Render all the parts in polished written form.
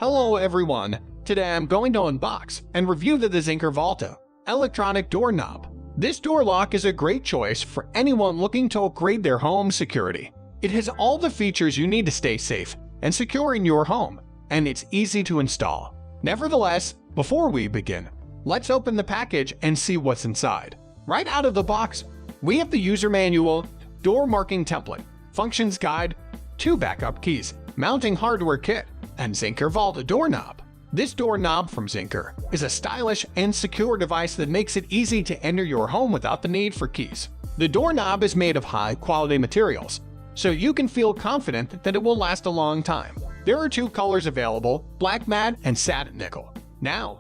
Hello everyone, today I'm going to unbox and review the Zincker Vaulta electronic doorknob. This door lock is a great choice for anyone looking to upgrade their home security. It has all the features you need to stay safe and secure in your home, and it's easy to install. Nevertheless, before we begin, let's open the package and see what's inside. Right out of the box, we have the user manual, door marking template, functions guide, 2 backup keys, mounting hardware kit, and Zincker Vaulta doorknob. This doorknob from Zincker is a stylish and secure device that makes it easy to enter your home without the need for keys. The doorknob is made of high-quality materials, so you can feel confident that it will last a long time. There are 2 colors available, black matte and satin nickel. Now,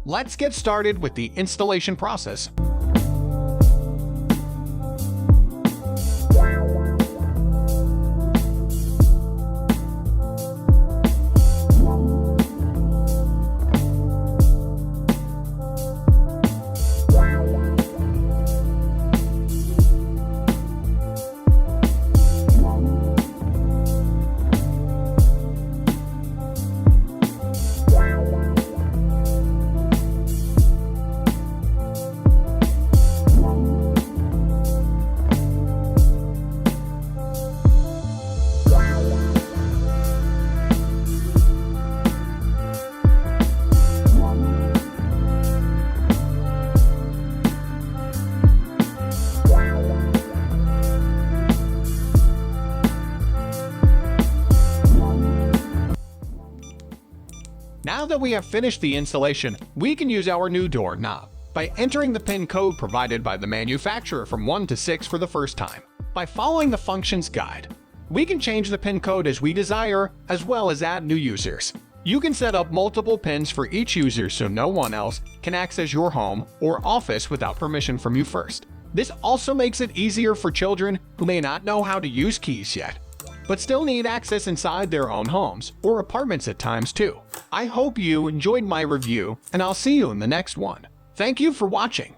let's get started with the installation process. Now that we have finished the installation, we can use our new doorknob by entering the PIN code provided by the manufacturer from 1 to 6 for the first time. By following the functions guide, we can change the PIN code as we desire, as well as add new users. You can set up multiple PINs for each user so no one else can access your home or office without permission from you first. This also makes it easier for children who may not know how to use keys yet, but still need access inside their own homes or apartments at times too. I hope you enjoyed my review, and I'll see you in the next one. Thank you for watching.